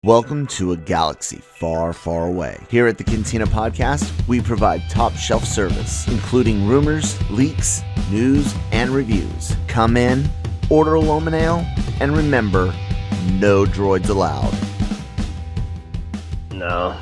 Welcome to a galaxy far, far away. Here at the Cantina Podcast, we provide top shelf service, including rumors, leaks, news, and reviews. Come in, order a Loman Ale, and remember, no droids allowed. No.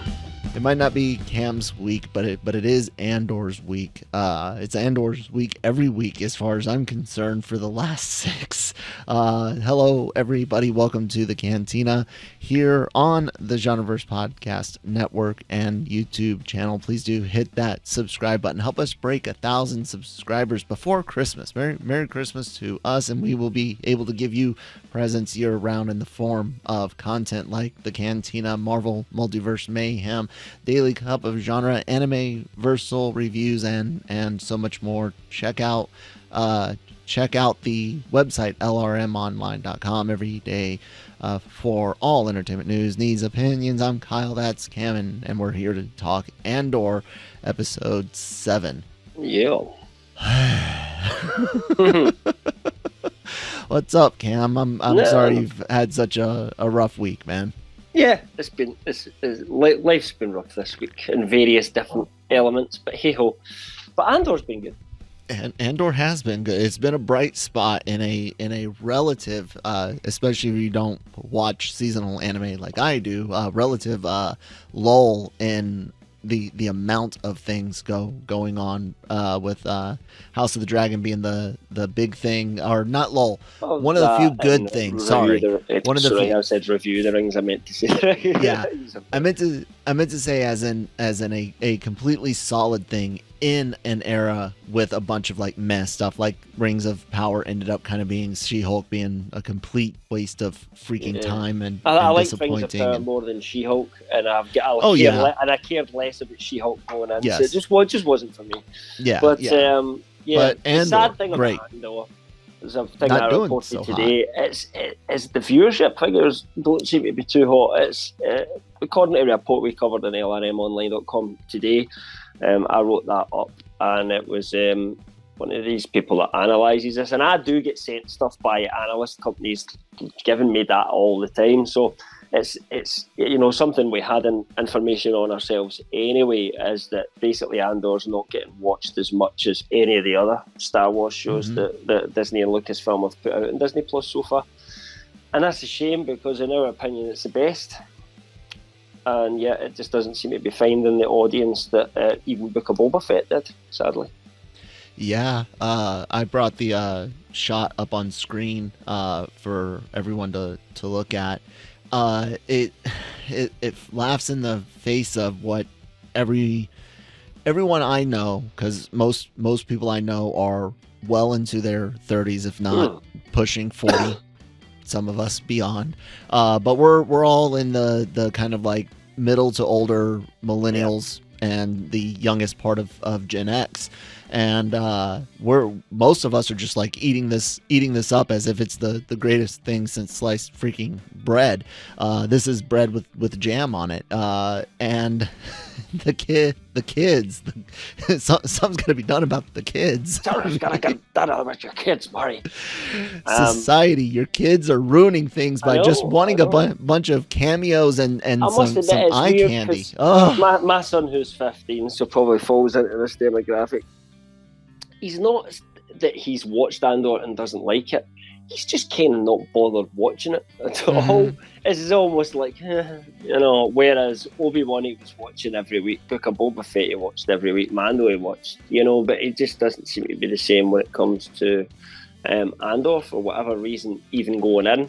It might not be Cam's week, but it is Andor's week. It's Andor's week every week as far as I'm concerned for the last 6. Hello, everybody. Welcome to the Cantina here on the GenreVerse Podcast Network and YouTube channel. Please do hit that subscribe button. Help us break 1,000 subscribers before Christmas. Merry Christmas to us, and we will be able to give you presents year-round in the form of content like the Cantina, Marvel Multiverse Mayhem, Daily Cup of Genre, Anime-Versal Reviews, and so much more. Check out the website lrmonline.com every day for all entertainment news, needs, opinions. I'm Kyle, that's Cam, and we're here to talk Andor episode 7. Yeah. What's up, Cam? I'm sorry you've had such a rough week, man. Yeah, life's been rough this week in various different elements, but hey ho. But Andor's been good. And Andor has been good. It's been a bright spot in a relative, especially if you don't watch seasonal anime like I do, relative lull in the amount of things going on with House of the Dragon being the big thing, or not lull. One of the few good things. Sorry, one of the few. I said review the rings. I meant to say. Yeah, I meant to say as in a completely solid thing in an era with a bunch of like meh stuff, like Rings of Power ended up kind of being She-Hulk being a complete waste of freaking time and I like disappointing. Rings of Power more than She-Hulk, and I cared less about She-Hulk going in. Yes. So it just wasn't for me. Yeah, but But the sad thing great. about Andor is a thing Not I doing reported so today. It's the viewership figures don't seem to be too hot. It's according to a report we covered on lrmonline.com today. I wrote that up, and it was one of these people that analyses this, and I do get sent stuff by analyst companies giving me that all the time. So it's something we had information on ourselves anyway, is that basically Andor's not getting watched as much as any of the other Star Wars shows that Disney and Lucasfilm have put out on Disney Plus so far, and that's a shame because in our opinion it's the best. And yet it just doesn't seem to be finding the audience that even Book of Boba Fett did, sadly. Yeah, I brought the shot up on screen for everyone to look at. It laughs in the face of what everyone I know, because most people I know are well into their 30s, if not pushing 40. Some of us beyond, but we're all in the kind of like middle to older millennials and the youngest part of Gen X, and most of us are just like eating this up as if it's the greatest thing since sliced freaking bread. This is bread with jam on it, and the kids. Something's got to be done about the kids. Something's got to get done about your kids, Murray. Society, your kids are ruining things by just wanting a bunch of cameos and some eye candy. Oh. My son, who's 15, so probably falls into this demographic. He's not that he's watched Andor and doesn't like it. He's just kind of not bothered watching it at all. It's almost like, whereas Obi-Wan he was watching every week, Book of Boba Fett he watched every week, Mando he watched, but it just doesn't seem to be the same when it comes to Andor for whatever reason, even going in.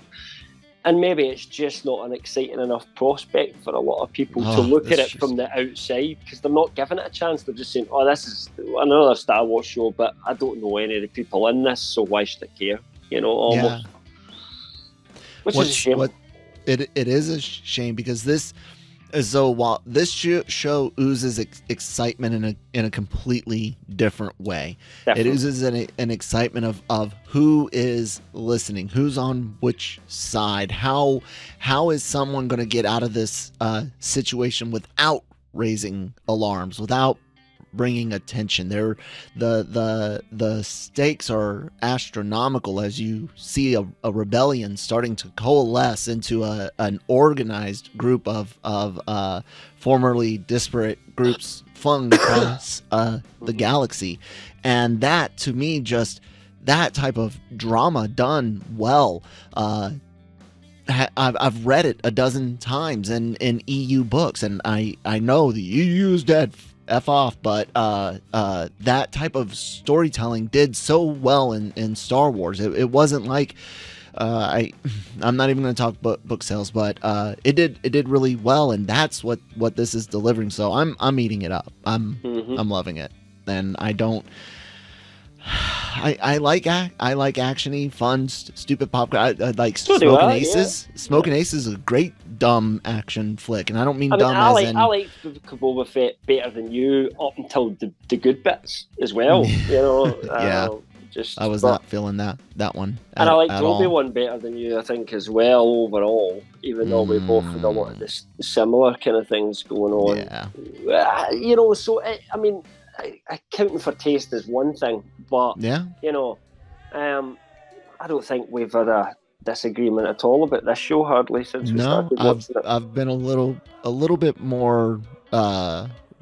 And maybe it's just not an exciting enough prospect for a lot of people to look at it from the outside, because they're not giving it a chance. They're just saying, this is another Star Wars show, but I don't know any of the people in this, so why should I care? Almost. Which is a shame. It is a shame, because this is while this show oozes excitement in a completely different way. Definitely. It oozes an excitement of who is listening, who's on which side, how is someone going to get out of this situation without raising alarms, without bringing attention. The stakes are astronomical as you see a rebellion starting to coalesce into an organized group of formerly disparate groups flung across the galaxy. And that, to me, just that type of drama done well. I've read it a dozen times in EU books, and I know the EU's dead, F off, but that type of storytelling did so well in Star Wars. It wasn't like I'm not even going to talk book sales, but it did really well, and that's what this is delivering. So I'm eating it up. I'm loving it, and I don't. I like actiony, fun, stupid popcorn. I like Smoking Aces. Yeah. Smoking Aces is a great dumb action flick, and I don't mean dumb as in. I like Boba Fett better than you up until the good bits as well. You know, yeah. I was not feeling that one. And I like Obi-Wan better than you, I think, as well overall. Even though we both had a lot of this similar kind of things going on. Yeah. You know, so I mean. Accounting for taste is one thing, but you know, I don't think we've had a disagreement at all about this show hardly since we started watching it. I've been a little bit more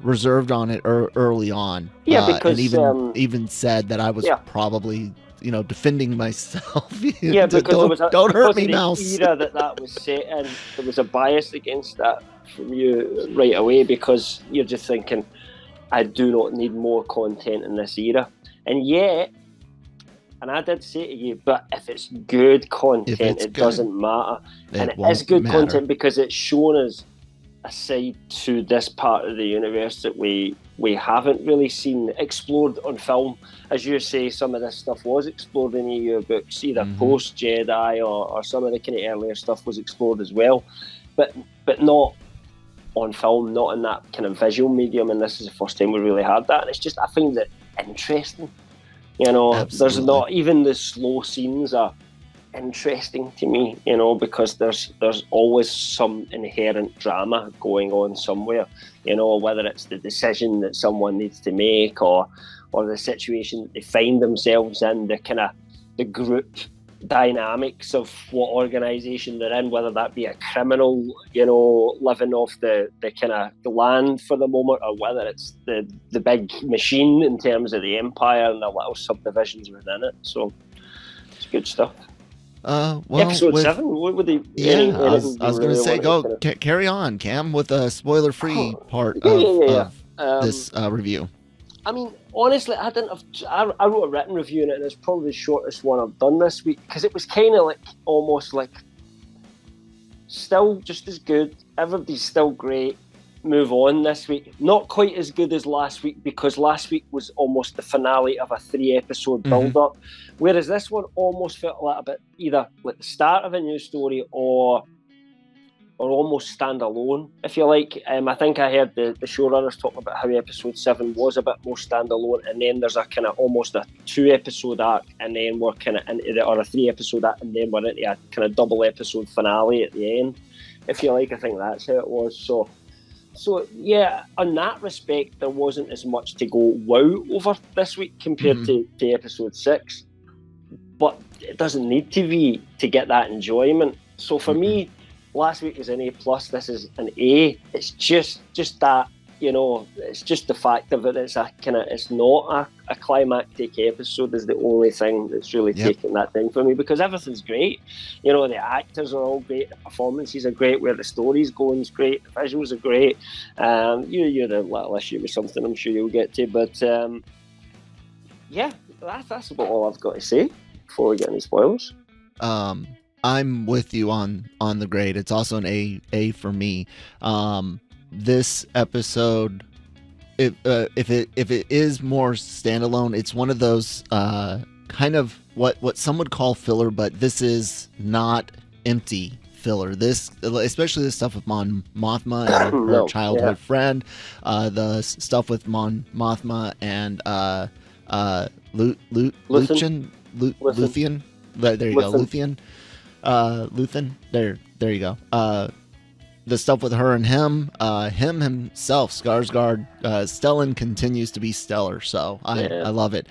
reserved on it early on. Yeah, because and even said that I was probably defending myself. Yeah, because don't hurt me, Mouse. The era that was set in, there was a bias against that from you right away because you're just thinking, I do not need more content in this era. And yet, and I did say to you, but if it's good content, it doesn't matter. And it is good content because it's shown us a side to this part of the universe that we haven't really seen explored on film. As you say, some of this stuff was explored in EU books, either post-Jedi or some of the kind of earlier stuff was explored as well. But not on film, not in that kind of visual medium, and this is the first time we really had that, and it's just, I find it interesting. You know, Absolutely. There's not even the slow scenes are interesting to me, you know, because there's always some inherent drama going on somewhere, you know, whether it's the decision that someone needs to make or the situation that they find themselves in, the kind of the group dynamics of what organisation they're in, whether that be a criminal, you know, living off the kind of the land for the moment, or whether it's the big machine in terms of the empire and the little subdivisions within it. So it's good stuff. Episode 7. What would they? I was going to say, carry on, Cam, with a spoiler-free part of this review. I mean, honestly, I wrote a written review in it, and it's probably the shortest one I've done this week because it was kind of like almost like still just as good. Everybody's still great. Move on this week. Not quite as good as last week because last week was almost the finale of a 3-episode build-up, whereas this one almost felt a little bit either like the start of a new story or almost standalone, if you like. I think I heard the showrunners talk about how episode 7 was a bit more standalone, and then there's a kind of almost a 2-episode arc, and then we're kind of into or a 3-episode arc, and then we're into a kind of double episode finale at the end, if you like. I think that's how it was. So yeah, on that respect, there wasn't as much to go wow over this week compared to episode 6, but it doesn't need to be to get that enjoyment. So for me, last week was an A+, this is an A. It's just that, you know, it's just the fact of it. It's not a climactic episode is the only thing that's really taking that thing for me, because everything's great. You know, the actors are all great, the performances are great, where the story's going is great, the visuals are great. You're a little issue with something I'm sure you'll get to, but yeah, that's about all I've got to say before we get any spoilers. I'm with you on the grade. It's also an A for me. This episode, if it is more standalone, it's one of those kind of what some would call filler, but this is not empty filler. This, especially the stuff with Mon Mothma and her childhood friend, the stuff with Mon Mothma and Luthen. There you go, Luthen. Luthen. There you go. the stuff with her and him himself, Skarsgård, Stellan continues to be stellar. So I love it.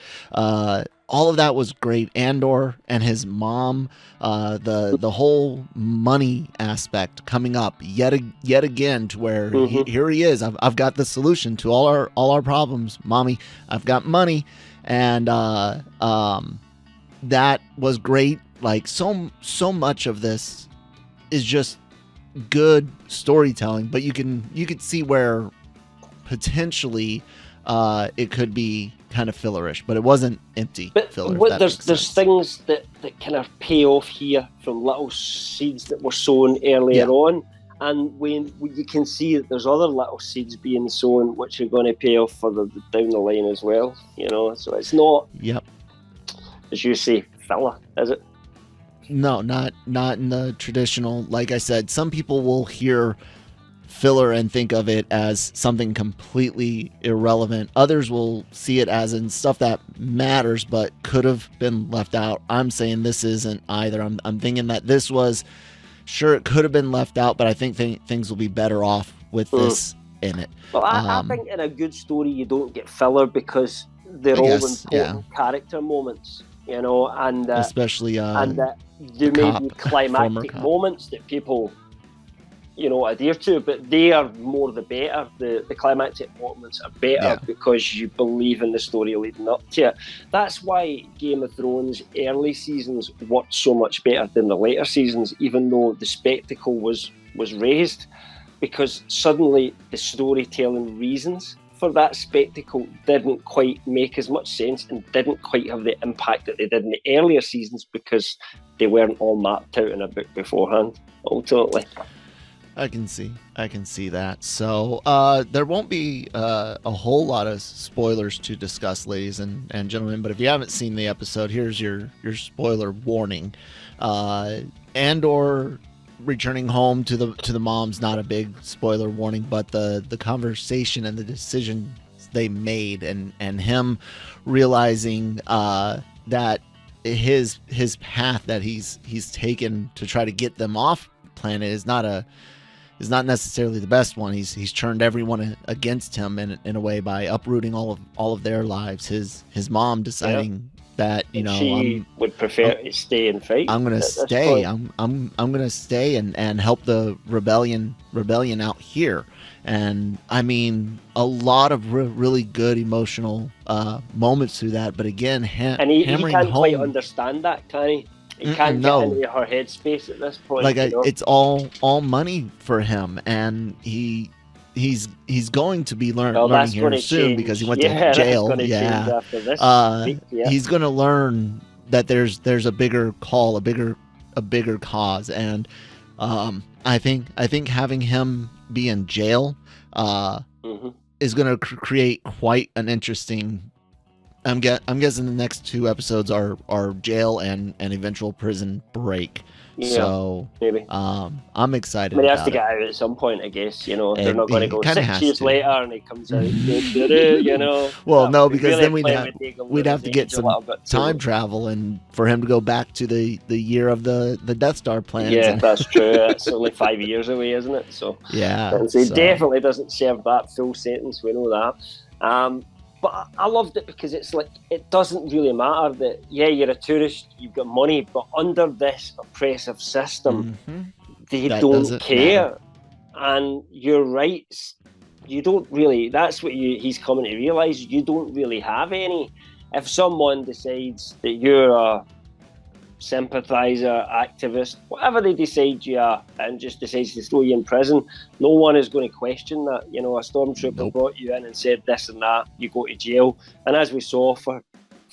All of that was great. Andor and his mom, the whole money aspect coming up yet again, to where here he is. I've got the solution to all our problems, mommy. I've got money, and that was great. Like so much of this is just good storytelling, but you could see where potentially it could be kind of fillerish, but it wasn't empty filler. There's things that kind of pay off here from little seeds that were sown earlier on, and when you can see that there's other little seeds being sown which are going to pay off further down the line as well, so it's not as you say filler, is it? No, not in the traditional. Like I said, some people will hear filler and think of it as something completely irrelevant. Others will see it as in stuff that matters but could have been left out. I'm saying this isn't either. I'm thinking that this was, sure, it could have been left out, but I think things will be better off with this in it. Well, I think in a good story you don't get filler because they're all important character moments, and especially and there may be climactic moments that people adhere to, but they are more the better. The climactic moments are better because you believe in the story leading up to it. That's why Game of Thrones early seasons worked so much better than the later seasons, even though the spectacle was raised, because suddenly the storytelling reasons for that spectacle didn't quite make as much sense and didn't quite have the impact that they did in the earlier seasons because they weren't all mapped out in a book beforehand, ultimately. I can see that. So there won't be a whole lot of spoilers to discuss, ladies and gentlemen. But if you haven't seen the episode, here's your spoiler warning. Andor returning home to the mom's not a big spoiler warning, but the conversation and the decision they made, and him realizing that his path that he's taken to try to get them off planet is not necessarily the best one. He's turned everyone against him in a way by uprooting all of their lives. His mom deciding that she would prefer to stay and fight. I'm gonna stay. I'm gonna stay and help the rebellion out here. And I mean, a lot of really good emotional moments through that. But again, and he can't home, quite understand that, can he? He can't get into her headspace at this point. Like it's all money for him, and he's going to be learning here soon because he went to jail. He's going to learn that there's a bigger call, a bigger cause, and I think having him be in jail is going to create quite an interesting. I'm guessing the next 2 episodes are jail and eventual prison break. Yeah, so maybe. I'm excited. But he has to get out at some point, I guess. They're not going to go 6 years later and he comes out. Well, no, because then we'd have to get some time travel and for him to go back to the year of the Death Star plans. Yeah, that's true. It's only 5 years away, isn't it? So he definitely doesn't serve that full sentence. We know that. But I loved it because it's like, it doesn't really matter that, you're a tourist, you've got money, but under this oppressive system, they don't care. Matter. And your rights, you don't really, that's what he's coming to realise, you don't really have any. If someone decides that you're a sympathiser, activist, whatever they decide you are, and just decides to throw you in prison, no one is going to question that. A stormtrooper brought you in and said this and that, you go to jail. And as we saw, for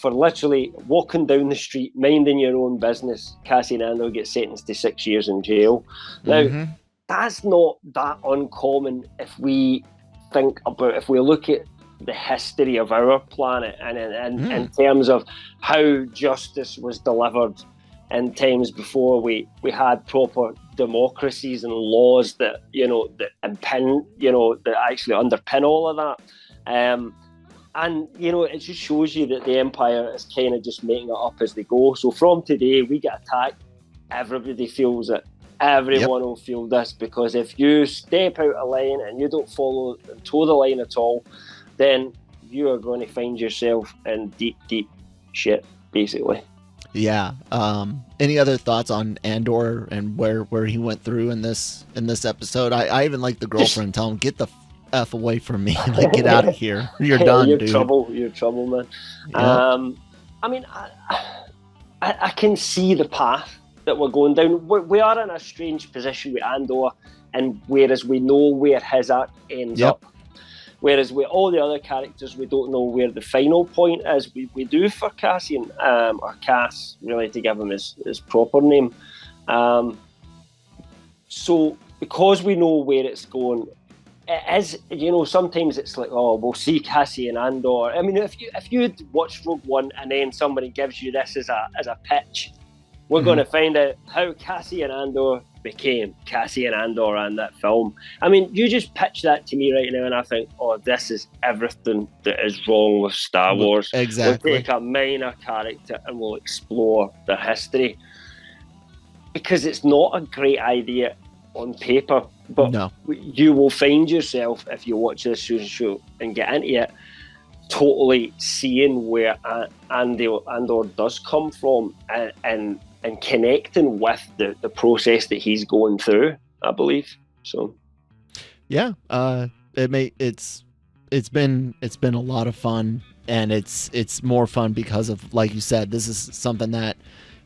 literally walking down the street, minding your own business, Cassian Andor gets sentenced to 6 years in jail. Now, that's not that uncommon if we look at the history of our planet and in terms of how justice was delivered in times before we had proper democracies and laws that that actually underpin all of that, and it just shows you that the Empire is kind of just making it up as they go. So from today we get attacked, everybody feels it, Everyone will feel this, because if you step out of line and you don't follow and toe the line at all, then you are going to find yourself in deep, deep shit, basically. Yeah. Any other thoughts on Andor and where he went through in this episode? I even like the girlfriend tell him, get the F away from me, like get out of here. You're done, You're dude. You're trouble, man. Yep. I mean, I can see the path that we're going down. We are in a strange position with Andor, and whereas we know where his arc ends up, whereas with all the other characters, we don't know where the final point is. We do for Cassian, or Cass, really, to give him his proper name. So because we know where it's going, it is, you know, sometimes it's like, oh, we'll see Cassian and Andor. I mean, if you'd watched Rogue One and then somebody gives you this as a pitch, we're going to find out how Cassian Andor became Cassian Andor and that film. I mean, you just pitch that to me right now and I think, oh, this is everything that is wrong with Star Wars. Exactly. We'll take a minor character and we'll explore their history. Because it's not a great idea on paper, but you will find yourself, if you watch this show and get into it, totally seeing where Andor does come from and connecting with the process that he's going through, I believe. So yeah, it's been a lot of fun, and it's more fun because of, like you said, this is something that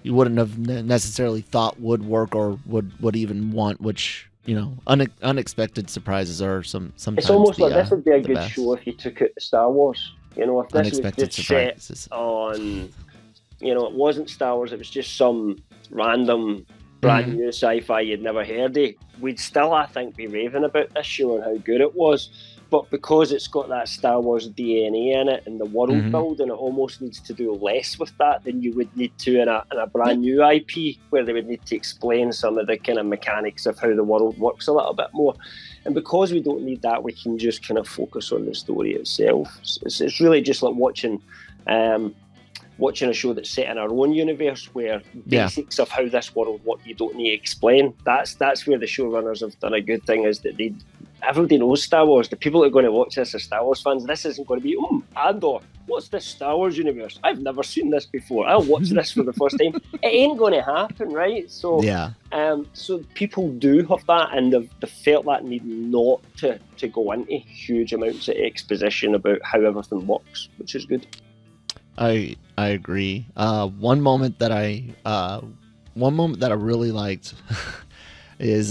you wouldn't have necessarily thought would work or would even want, which, you know, unexpected surprises are sometimes. It's almost like this would be a good best. show if you took it to Star Wars. You know, if this Unexpected was just surprises. set on, you know, it wasn't Star Wars, it was just some random brand new sci-fi you'd never heard of, we'd still, I think, be raving about this show and how good it was. But because it's got that Star Wars DNA in it and the world building, it almost needs to do less with that than you would need to in a brand new IP, where they would need to explain some of the kind of mechanics of how the world works a little bit more. And because we don't need that, we can just kind of focus on the story itself. It's really just like watching a show that's set in our own universe, where basics of how this world works you don't need to explain. That's where the showrunners have done a good thing, is that everybody knows Star Wars. The people that are going to watch this are Star Wars fans. This isn't going to be, Andor, what's this Star Wars universe? I've never seen this before. I'll watch this for the first time. It ain't going to happen, right? So so people do have that, and they've felt that need not to go into huge amounts of exposition about how everything works, which is good. I agree. One moment that I really liked is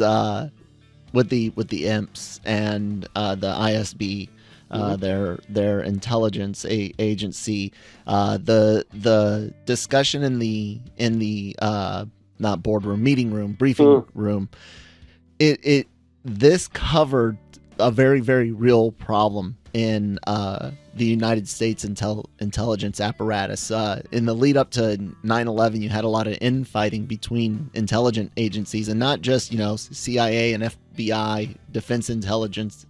with the Imps and the ISB, their intelligence agency. The discussion in the not boardroom, meeting room, briefing room. This covered a very, very real problem in the United States intelligence apparatus. In the lead up to 9/11, you had a lot of infighting between intelligence agencies, and not just, you know, CIA and FBI, Defense Intelligence,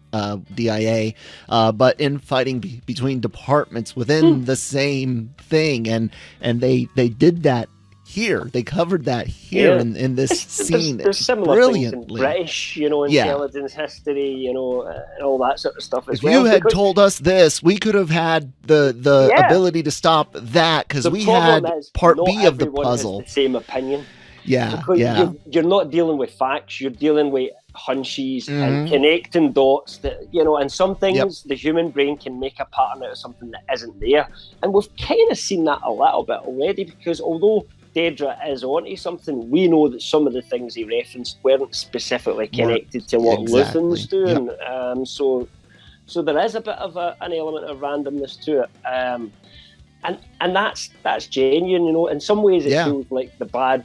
DIA, but infighting between departments within the same thing, and they did that here. They covered that here in this scene. There's similar brilliantly. things in British, you know, intelligence history, you know, and all that sort of stuff as if well. If you had told us this, we could have had the ability to stop that, because we had part B of the puzzle. Has the same opinion. Yeah, because you're not dealing with facts. You're dealing with hunches and connecting dots that, you know, and some things the human brain can make a pattern out of something that isn't there. And we've kind of seen that a little bit already, because although Dedra is onto something, we know that some of the things he referenced weren't specifically connected to what Luthen's doing. So there is a bit of an element of randomness to it. And that's genuine, you know. In some ways, it feels like the bad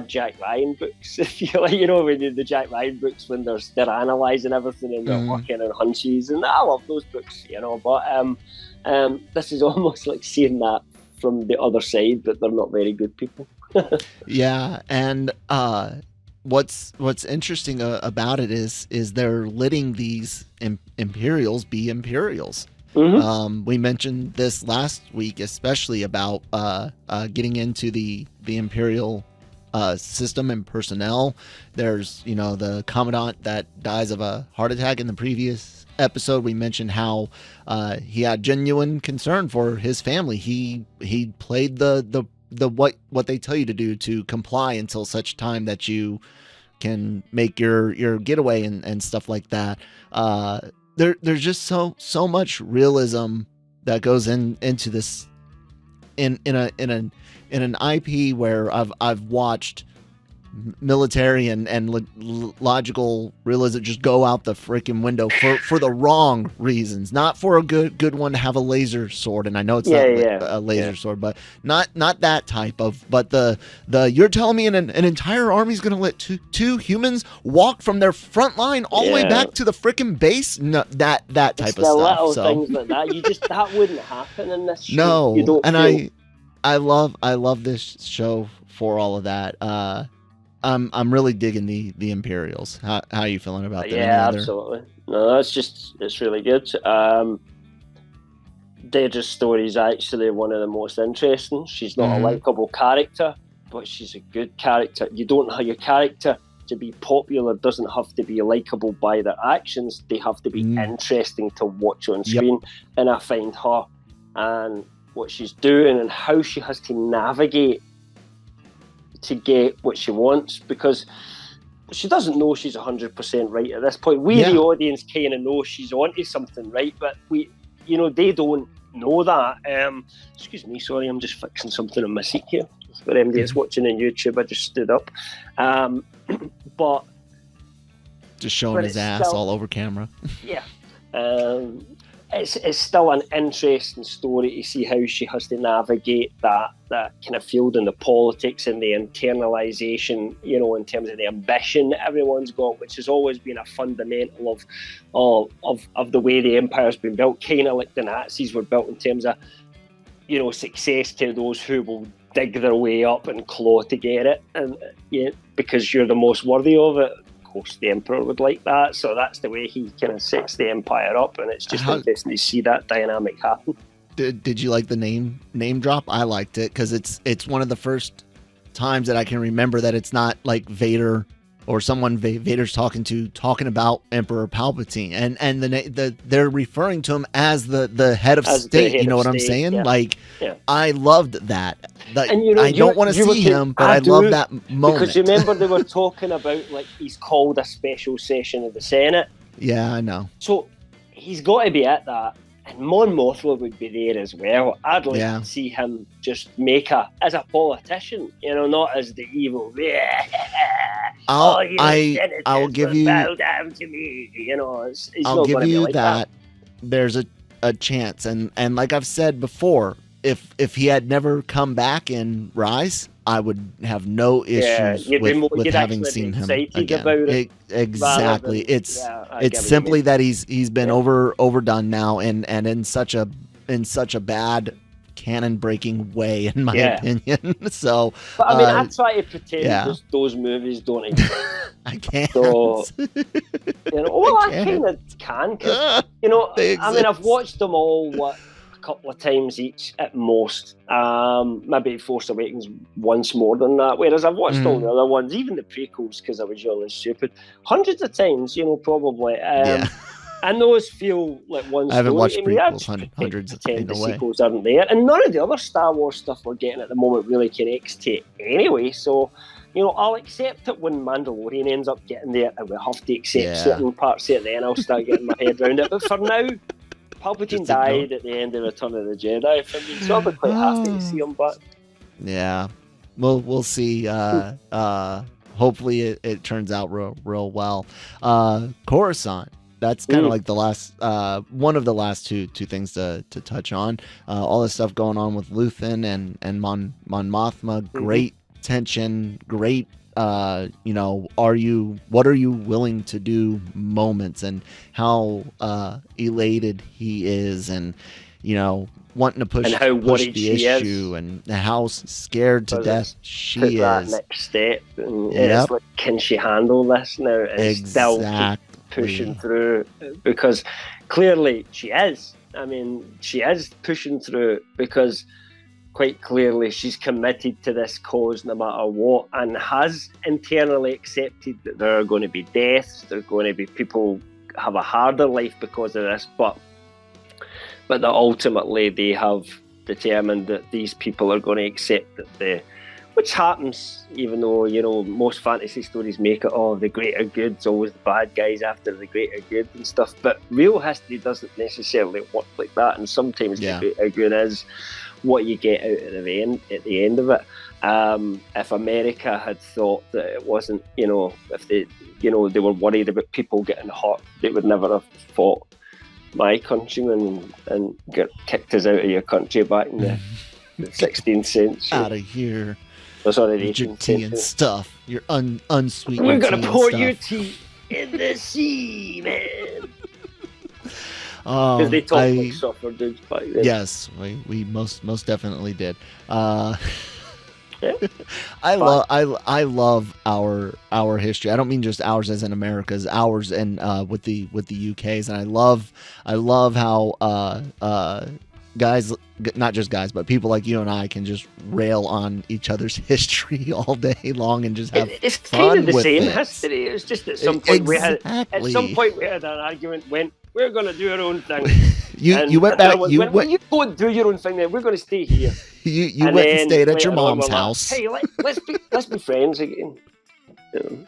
Jack Ryan books. If you like, you know, when the Jack Ryan books, when they're analysing everything and they're working on hunches, and I love those books, you know. But this is almost like seeing that from the other side, that they're not very good people. And what's interesting about it is they're letting these Imperials be Imperials. We mentioned this last week, especially about getting into the Imperial system and personnel. There's, you know, the commandant that dies of a heart attack. In the previous episode, we mentioned how he had genuine concern for his family. He played the what they tell you to do, to comply until such time that you can make your getaway and stuff like that. There's just so much realism that goes into this in an IP where I've watched military and logical realism just go out the freaking window for the wrong reasons, not for a good one to have a laser sword. And I know it's not a laser sword, but not that type of, but the you're telling me an entire army's gonna let two humans walk from their front line all the way back to the freaking base? No, that type it's of stuff. Little so things like that, that wouldn't happen in this show. No, you don't and I love this show for all of that. I'm really digging the Imperials. How are you feeling about that? Yeah, absolutely. No, it's really good. Deirdre's story is actually one of the most interesting. She's not a likable character, but she's a good character. You don't have your character to be popular doesn't have to be likable by their actions. They have to be interesting to watch on screen. And I find her and what she's doing and how she has to navigate to get what she wants, because she doesn't know she's 100% right at this point. We, the audience, kind of know she's onto something, right? But they don't know that. Excuse me, sorry, I'm just fixing something on my seat here. For anybody that's watching on YouTube, I just stood up. But just showing his ass all over camera. Yeah. It's still an interesting story to see how she has to navigate that kind of field and the politics and the internalization, in terms of the ambition that everyone's got, which has always been a fundamental of the way the empire's been built, kind of like the Nazis were built in terms of, success to those who will dig their way up and claw to get it, and because you're the most worthy of it. Of course, the Emperor would like that, so that's the way he kind of sets the Empire up, and it's just interesting to see that dynamic happen. Did you like the name drop? I liked it because it's one of the first times that I can remember that it's not like Vader or someone Vader's talking about Emperor Palpatine, and they're referring to him as the head of state. You know what I'm saying? Yeah. I loved that. And I don't want to see him, but I love that moment. Because you remember they were talking about he's called a special session of the Senate. Yeah, I know. So he's got to be at that. And Mon Mothma would be there as well. I'd like to see him just as a politician, not as the evil. I'll give you. Bow down to me, he's I'll give you that. There's a chance, and like I've said before, if he had never come back in Rise, I would have no issues with having seen him again. About it exactly. It's simply that he's been overdone now, and in such a bad canon breaking way, in my opinion. So, but I mean, I try to pretend those movies don't exist. I can't. So, I kind of can, because I mean, I've watched them all. A couple of times each at most, maybe Force Awakens once more than that, whereas I've watched all the other ones, even the prequels, because I was young and stupid, hundreds of times, probably. And those feel like one story. I haven't watched prequels hundreds of times. The sequels aren't there, and none of the other Star Wars stuff we're getting at the moment really connects to it anyway, so I'll accept it when Mandalorian ends up getting there, and we have to accept certain parts of it, then I'll start getting my head around it, but for now, Palpatine died at the end of Return of the Jedi for me, so I'll be quite happy to see him back. Yeah, we'll see. Hopefully it turns out real well. Coruscant. That's kind of like the last one of the last two things to touch on. All this stuff going on with Luthen and Mon Mothma. Great tension. Great. What are you willing to do moments, and how elated he is, and wanting to push the issue, and how scared to death she is. That next step, and it's like, can she handle this now? And still keep pushing through, because clearly she is. I mean, she is pushing through, because quite clearly she's committed to this cause no matter what, and has internally accepted that there are going to be deaths, there are going to be people have a harder life because of this, but that ultimately they have determined that these people are going to accept that which happens, even though, you know, most fantasy stories make it, the greater good's always the bad guys after the greater good and stuff, but real history doesn't necessarily work like that, and sometimes the greater good is what you get out at the end of it. If America had thought that it wasn't, you know, if they were worried about people getting hurt, they would never have fought my countrymen and get kicked us out of your country back in the 16th century. Out of here. Oh, sorry, with your tea and stuff. Your unsweetened We're gonna pour your tea in the sea, man. Because they talk like suffer dudes back then. Yes, we most definitely did. Yeah. I love our history. I don't mean just ours as in America's, ours and with the UK's, and I love how guys, not just guys, but people like you and I can just rail on each other's history all day long and just have it's fun kind of the with same it. history. It's just at some point we had an argument when we're going to do our own thing. you went back. You go and do your own thing. Then we're going to stay here. you went and stayed at your mom's house. Hey, let's be friends again. You know?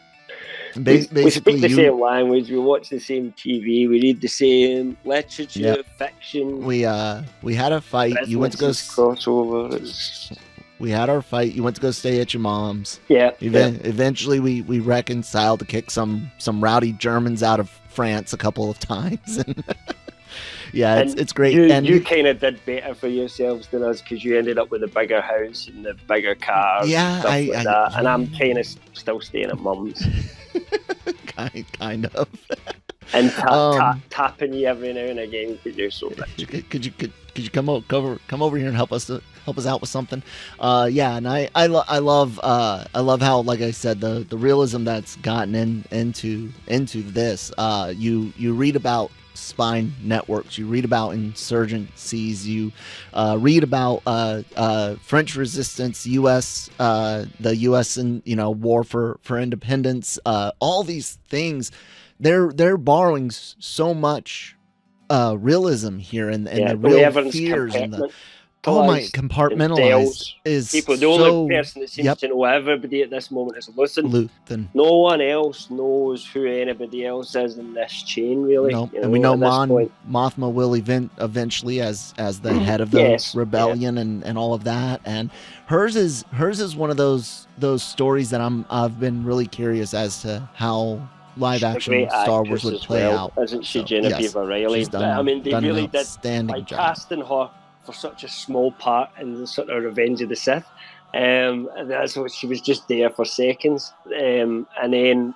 Basically, we speak the same language, we watch the same TV, we read the same literature, fiction. We had a fight. You went to go crossover. We had our fight. You went to go stay at your mom's. Yeah. Eventually, we reconciled to kick some rowdy Germans out of France a couple of times. And it's great. You kind of did better for yourselves than us because you ended up with a bigger house and the bigger cars. Yeah, and that. And I'm kind of still staying at mum's. kind of. And tapping you every now and again because you're so rich. Could you come over here and help us out with something? And I love how, like I said, the realism that's gotten into this. You read about spy networks, you read about insurgencies, you read about French resistance, the U.S. and war for independence. All these things, they're borrowing so much realism here and the real fears and the compartmentalized is people. The only person that seems to know everybody at this moment is Luthen. No one else knows who anybody else is in this chain, really. No, and we know Mothma will eventually as the head of the rebellion and all of that. And hers is one of those stories that I've been really curious as to how live action Star Wars would play out. Isn't she, Genevieve Riley? I mean, they really did by casting her for such a small part in the sort of Revenge of the Sith. That's what she was just there for seconds. And then,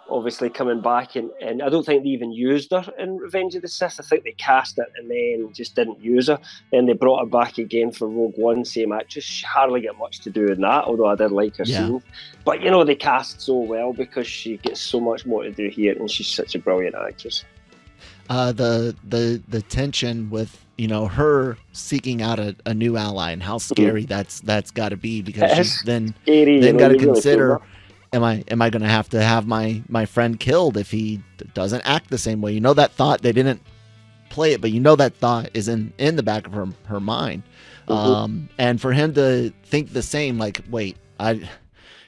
obviously coming back and I don't think they even used her in Revenge of the Sith. I think they cast it and then just didn't use her. Then they brought her back again for Rogue One, same actress. She hardly got much to do in that, although I did like her scenes. But they cast so well because she gets so much more to do here and she's such a brilliant actress. The tension with her seeking out a new ally and how scary that's got to be, because she's then got to consider, am I going to have my friend killed if he doesn't act the same way? That thought, they didn't play it, but that thought is in the back of her mind. And for him to think the same, like, wait,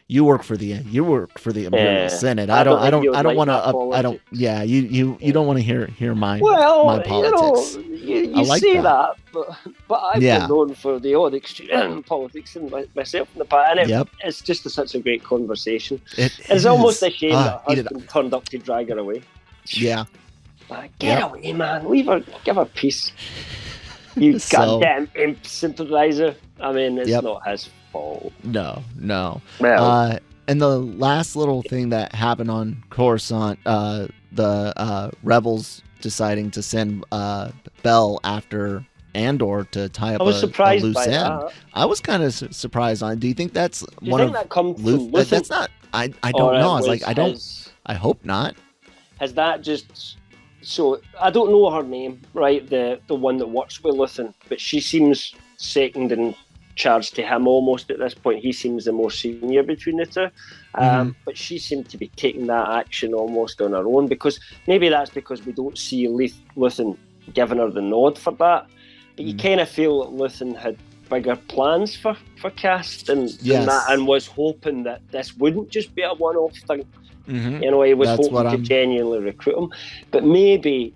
you work for the Imperial Senate. I don't want to. You don't want to hear my politics. You like say that, but I've been known for the odd extreme politics in myself in the past, and it's just such a great conversation. It's almost a shame that her husband turned up to drag her away. Yeah, get away, man. Leave her. Give her peace. You goddamn imp sympathizer. I mean, it's not his fault. No. Well, and the last little thing that happened on Coruscant, the rebels deciding to send Bell after Andor to tie up a loose end. That. I was kind of surprised on it. Do you think that's that comes from Luthen? That's not. I don't know. I was like, I hope not. Has that just? So I don't know her name, right? The one that works with Luthen, but she seems second in charge to him almost at this point. He seems the more senior between the two. But she seemed to be taking that action almost on her own, because maybe that's because we don't see Luthen giving her the nod for that. But you kind of feel that Luthen had bigger plans for Cass than that, and was hoping that this wouldn't just be a one-off thing. You know, he was hoping to genuinely recruit him. But maybe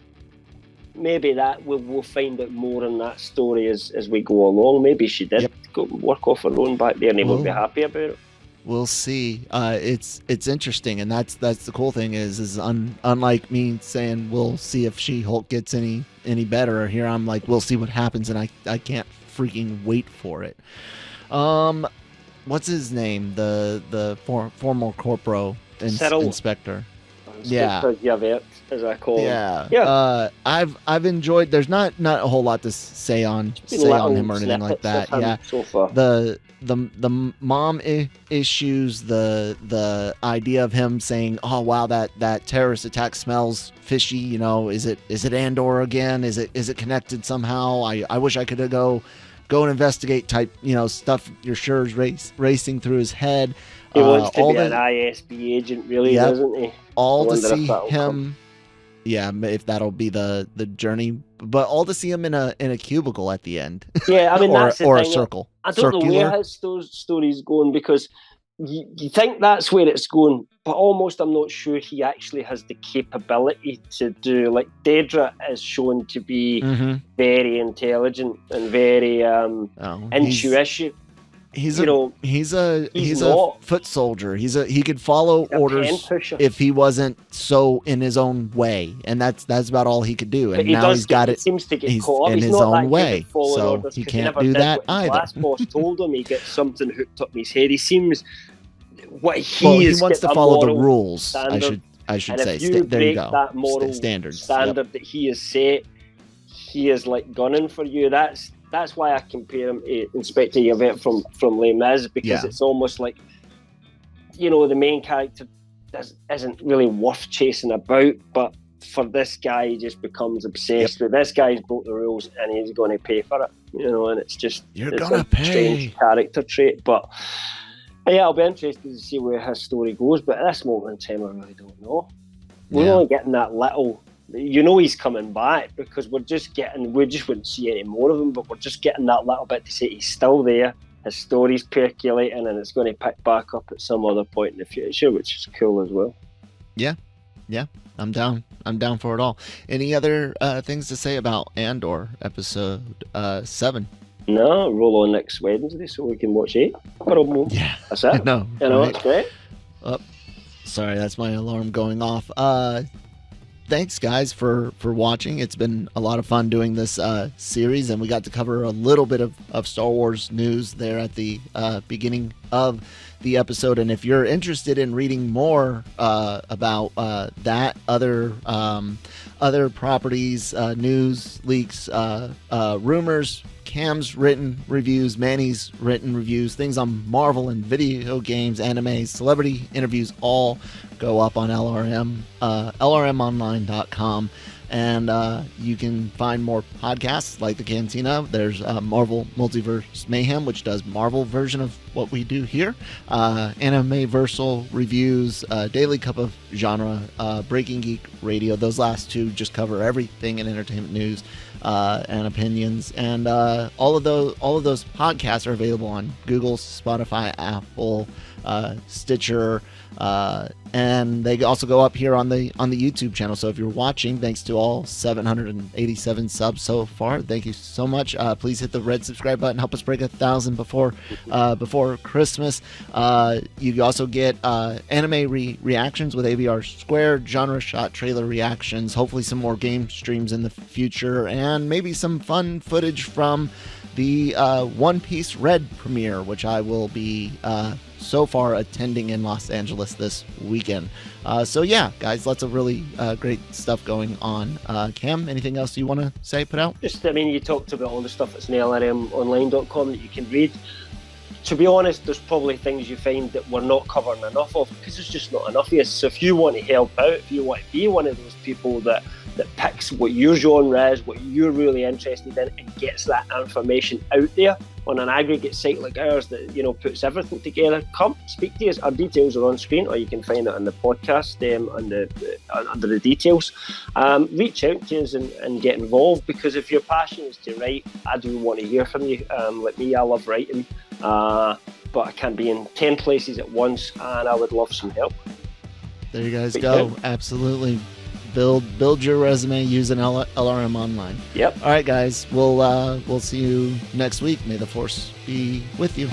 that we'll find out more in that story as we go along. Maybe she did go work off her own back there, and he won't be happy about it. We'll see. It's interesting, and that's the cool thing is unlike me saying we'll see if She-Hulk gets any better. Here I'm like, we'll see what happens, and I can't freaking wait for it. What's his name? The former corporal inspector. GenreVerse, as I call him. I've enjoyed. There's not a whole lot to say on him or anything like that. So far. The mom issues, the idea of him saying, "Oh wow, that terrorist attack smells fishy." You know, is it Andor again? Is it connected somehow? I wish I could go and investigate type. You know, stuff. You're sure is racing through his head. He wants to be an ISB agent, really, doesn't he? All to see him. If that'll be the journey, but all to see him in a cubicle at the end. Yeah, I mean, that's the or thing. A circle. I don't know where his story's going, because you think that's where it's going, but almost I'm not sure he actually has the capability to do. Like, Daedra is shown to be very intelligent and very intuitive. He's a foot soldier. He could follow orders if he wasn't so in his own way, and that's about all he could do. And now he's got it. Seems to get caught up in his own way, so he can't do that either. Last boss told him he gets something hooked up in his head. He seems he wants to follow the rules. Standard. I should and say. If you there break you go. That moral standard that he has set, he is like gunning for you. That's why I compare him to Inspector Yvette from Les Mis, because it's almost like, you know, the main character isn't really worth chasing about, but for this guy, he just becomes obsessed with this guy's broke the rules and he's going to pay for it, you know, and it's just a strange character trait. But yeah, I'll be interested to see where his story goes, but at this moment in time, I really don't know. We're only getting that little. You know he's coming back, because we just wouldn't see any more of him, but we're just getting that little bit to say he's still there, his story's percolating, and it's going to pick back up at some other point in the future, which is cool as well. Yeah, I'm down for it all. Any other things to say about Andor episode 7? No, roll on next Wednesday so we can watch 8. Yeah, that's it. No, it's great. Oh, sorry, that's my alarm going off. Thanks guys for watching. It's been a lot of fun doing this series, and we got to cover a little bit of Star Wars news there at the beginning of the episode. And if you're interested in reading more about that, other properties, news, leaks, rumors, Cam's written reviews, Manny's written reviews, things on Marvel and video games, anime, celebrity interviews, all go up on lrmonline.com. And you can find more podcasts like The Cantina. There's Marvel Multiverse Mayhem, which does Marvel version of what we do here. Anime-Versal Reviews, Daily Cup of Genre, Breaking Geek Radio. Those last two just cover everything in entertainment news and opinions. And all of those podcasts are available on Google, Spotify, Apple, Stitcher, and they also go up here on the YouTube channel. So if you're watching, thanks to all 787 subs so far, thank you so much. Please hit the red subscribe button, help us break 1,000 before Christmas. You also get anime reactions with AVR Squared, genre shot trailer reactions, hopefully some more game streams in the future, and maybe some fun footage from the One Piece Red premiere, which I will be so far attending in Los Angeles this weekend. So yeah, guys, lots of really great stuff going on. Cam, anything else you want to say, put out? Just, I mean, you talked about all the stuff that's in lrmonline.com that you can read. to be honest, there's probably things you find that we're not covering enough of because there's just not enough of you. So if you want to help out, if you want to be one of those people that picks what your genre is, what you're really interested in, and gets that information out there on an aggregate site like ours that, you know, puts everything together, come speak to us. Our details are on screen, or you can find it on the podcast under the details. Reach out to us and get involved, because if your passion is to write, I do want to hear from you. Like me, I love writing, but I can't be in 10 places at once, and I would love some help. There you guys go. Absolutely. Build your resume using LRM Online. Yep. All right, guys. We'll see you next week. May the force be with you.